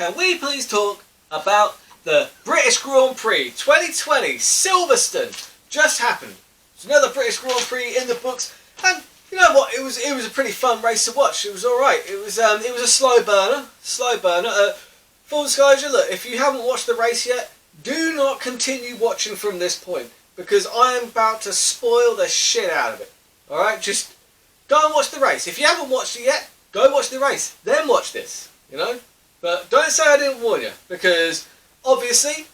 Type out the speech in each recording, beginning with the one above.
can we please talk about the British Grand Prix 2020 Silverstone just happened. It's another British Grand Prix in the books, and you know what? It was a pretty fun race to watch. It was all right. It was a slow burner. Full disclosure, look, if you haven't watched the race yet, do not continue watching from this point because I am about to spoil the shit out of it. All right, just go and watch the race. If you haven't watched it yet, go watch the race, then watch this. You know, but don't say I didn't warn you because obviously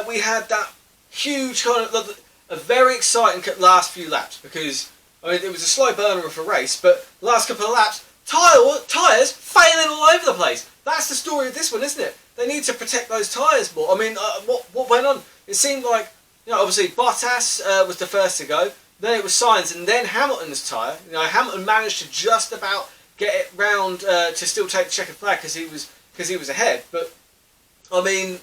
we had that huge kind of a very exciting last few laps because I mean it was a slow burner of a race, but the last couple of laps tyres failing all over the place. That's the story of this one, isn't it? They need to protect those tyres more. I mean, what went on? It seemed like, you know, obviously Bottas was the first to go, then it was Sainz, and then Hamilton's tyre. You know, Hamilton managed to just about get it round to still take the checkered flag because he was ahead. But I mean,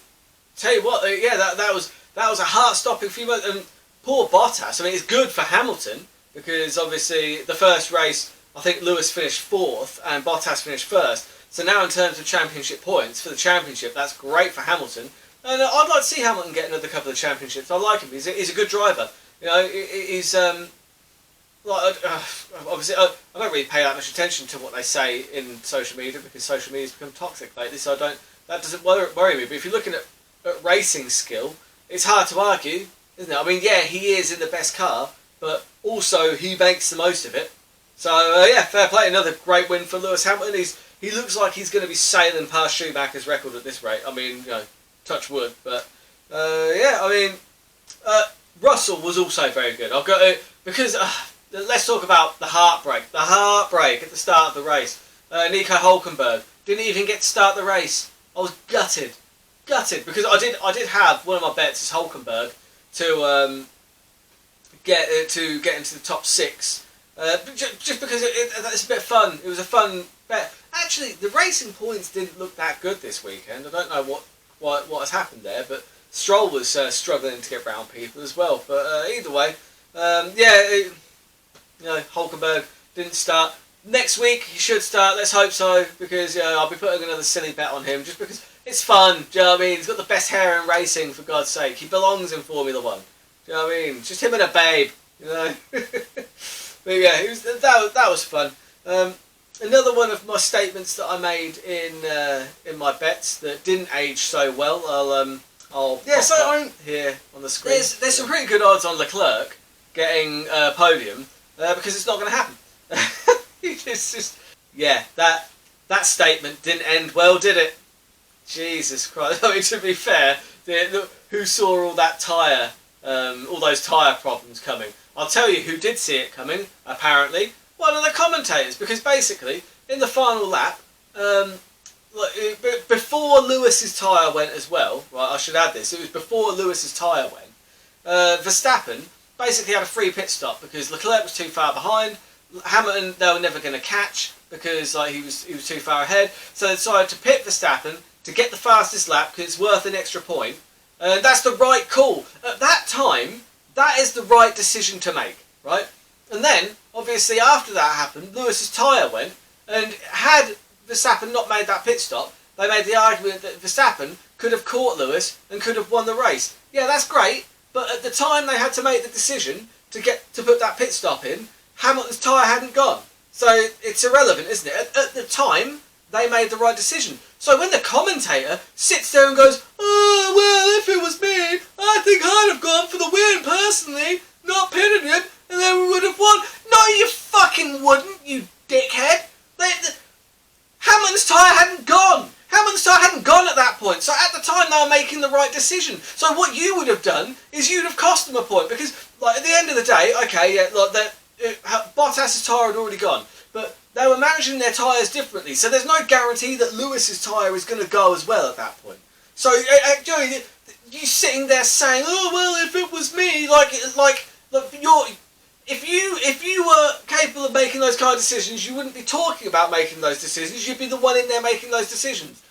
tell you what, yeah, that was a heart-stopping few moments. And poor Bottas. I mean, it's good for Hamilton because obviously the first race, I think Lewis finished 4th and Bottas finished 1st. So now in terms of championship points for the championship, that's great for Hamilton. And I'd like to see Hamilton get another couple of championships. I like him. He's a good driver. You know, he's like obviously I don't really pay that much attention to what they say in social media because social media's become toxic lately. So that doesn't worry me. But if you're looking at racing skill, it's hard to argue, isn't it? I mean, yeah, he is in the best car, but also he makes the most of it. So yeah, fair play. Another great win for Lewis Hamilton. He looks like he's going to be sailing past Schumacher's record at this rate. I mean, you know, touch wood. But yeah, I mean, Russell was also very good. I've got to, because let's talk about the heartbreak. The heartbreak at the start of the race. Nico Hülkenberg didn't even get to start the race. I was gutted because I did have one of my bets is Hülkenberg to get into the top 6. Just because it's a bit of fun. It was a fun bet. Actually, the racing points didn't look that good this weekend. I don't know what has happened there, but Stroll was struggling to get round people as well. But either way, yeah, you know, Hülkenberg didn't start. Next week he should start. Let's hope so, because I'll be putting another silly bet on him just because it's fun. Do you know what I mean? He's got the best hair in racing, for God's sake. He belongs in Formula 1. Do you know what I mean? Just him and a babe. You know. But yeah, that was fun. Another one of my statements that I made in my bets that didn't age so well. I'll pop here on the screen. There's some pretty good odds on Leclerc getting a podium because it's not going to happen. It's just that statement didn't end well, did it? Jesus Christ! I mean, to be fair, who saw all that all those tyre problems coming? I'll tell you who did see it coming, apparently, one of the commentators, because basically, in the final lap, before Lewis's tyre went as well, right, I should add this, it was before Lewis's tyre went, Verstappen basically had a free pit stop because Leclerc was too far behind, Hamilton they were never going to catch because he was too far ahead, so they decided to pit Verstappen to get the fastest lap because it's worth an extra point, and that's the right call. At that time, that is the right decision to make, right? And then, obviously, after that happened, Lewis's tyre went, and had Verstappen not made that pit stop, they made the argument that Verstappen could have caught Lewis and could have won the race. Yeah, that's great, but at the time they had to make the decision to put that pit stop in, Hamilton's tyre hadn't gone. So it's irrelevant, isn't it? At the time, they made the right decision. So when the commentator sits there and goes, "Oh, well, if it was me, I think I'd have gone for the win personally, not pitted him, and then we would have won." No, you fucking wouldn't, you dickhead. Hamilton's tyre hadn't gone. Hamilton's tyre hadn't gone at that point. So at the time, they were making the right decision. So what you would have done is you'd have cost them a point because, like, at the end of the day, okay, yeah, like Bottas's tyre had already gone, but they were managing their tyres differently, so there's no guarantee that Lewis's tyre is going to go as well at that point. So, Joey, you sitting there saying, "Oh well, if it was me," if you were capable of making those kind of decisions, you wouldn't be talking about making those decisions. You'd be the one in there making those decisions.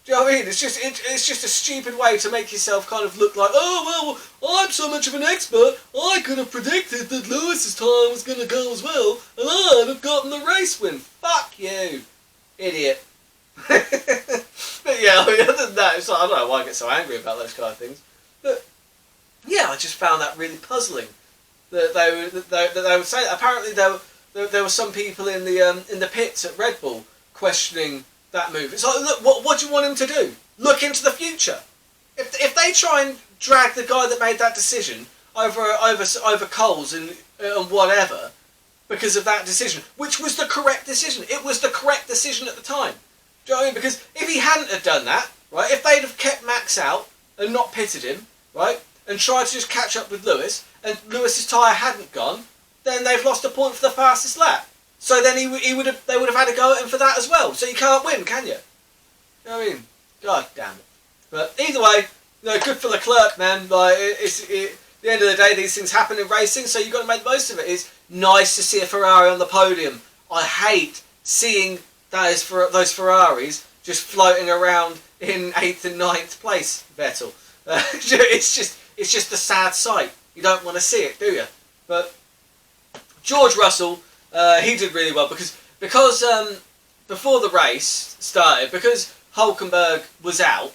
Do you know what I mean? It's just a stupid way to make yourself kind of look like, "Oh well, I'm so much of an expert. I could have predicted that Lewis's time was going to go as well, and I'd have gotten the race win." Fuck you, idiot. But yeah, I mean, other than that, it's like, I don't know why I get so angry about those kind of things. But yeah, I just found that really puzzling. That they would say that. Apparently there were some people in the pits at Red Bull questioning that move. It's like, look, what do you want him to do? Look into the future. If they try and drag the guy that made that decision over coals and whatever because of that decision, which was the correct decision. It was the correct decision at the time. Do you know what I mean? Because if he hadn't have done that, right, if they'd have kept Max out and not pitted him, right, and tried to just catch up with Lewis, and Lewis's tyre hadn't gone, then they've lost a point for the fastest lap. So then they would have had to go at him for that as well. So you can't win, can you? You know what I mean? God damn it. But either way, good for Leclerc, man. Like, at the end of the day, these things happen in racing, so you've got to make the most of it. It's nice to see a Ferrari on the podium. I hate seeing those Ferraris just floating around in 8th and 9th place, Vettel. It's just a sad sight. You don't want to see it, do you? But George Russell, he did really well because before the race started, because Hulkenberg was out,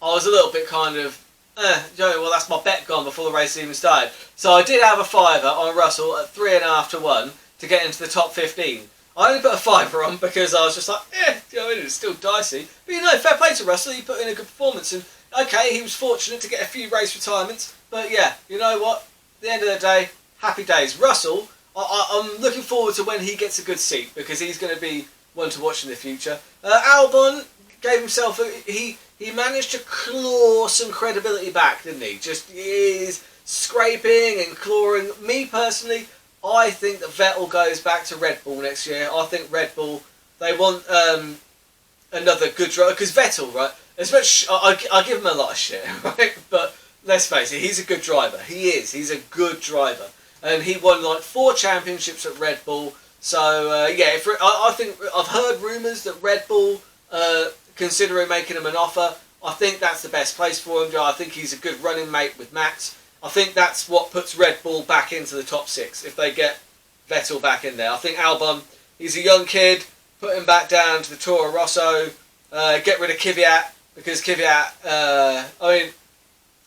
I was a little bit kind of, well, that's my bet gone before the race even started. So I did have a fiver on Russell at 3.5 to 1 to get into the top 15. I only put a fiver on because I was just like, it's still dicey. But fair play to Russell, he put in a good performance. And okay, he was fortunate to get a few race retirements. But yeah, you know what? At the end of the day, happy days. Russell, I'm looking forward to when he gets a good seat because he's going to be one to watch in the future. Albon gave himself, he managed to claw some credibility back, didn't he? Just is scraping and clawing. Me personally, I think that Vettel goes back to Red Bull next year. I think Red Bull, they want another good driver. Because Vettel, right, as much, I give him a lot of shit, right? But let's face it, he's a good driver. He is. He's a good driver. And he won like 4 championships at Red Bull. So, yeah, I think I've heard rumours that Red Bull considering making him an offer. I think that's the best place for him. I think he's a good running mate with Max. I think that's what puts Red Bull back into the top 6 if they get Vettel back in there. I think Albon, he's a young kid, put him back down to the Toro Rosso, get rid of Kvyat because Kvyat.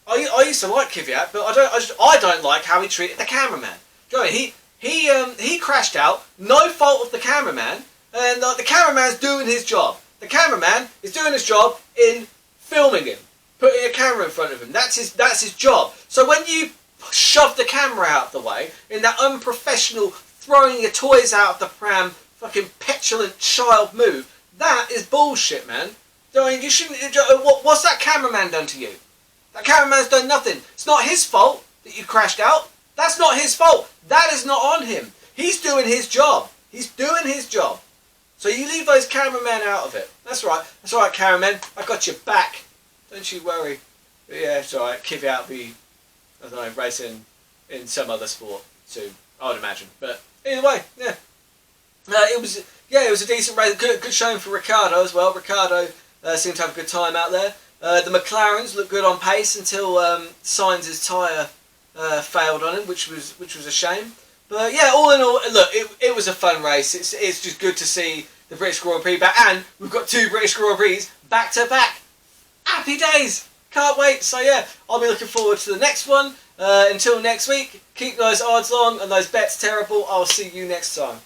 I used to like Kvyat, but I don't like how he treated the cameraman. Do you know what I mean? He crashed out, no fault of the cameraman, and the cameraman's doing his job. The cameraman is doing his job in filming him, putting a camera in front of him. That's his job. So when you shove the camera out of the way in that unprofessional, throwing your toys out of the pram, fucking petulant child move, that is bullshit, man. I mean, you shouldn't. What's that cameraman done to you? That cameraman's done nothing. It's not his fault that you crashed out. That's not his fault. That is not on him. He's doing his job. He's doing his job. So you leave those cameramen out of it. That's right. That's all right, cameraman. I got your back. Don't you worry. But yeah, it's all right. Kvyat will be, I don't know, racing in some other sport soon, I would imagine. But either way, yeah. It was a decent race. Good showing for Ricciardo as well. Ricciardo seemed to have a good time out there. The McLarens looked good on pace until Sainz's tyre failed on him, which was a shame. But yeah, all in all, look, it was a fun race. It's just good to see the British Grand Prix back, and we've got 2 British Grand Prix back to back. Happy days! Can't wait. So yeah, I'll be looking forward to the next one. Until next week, keep those odds long and those bets terrible. I'll see you next time.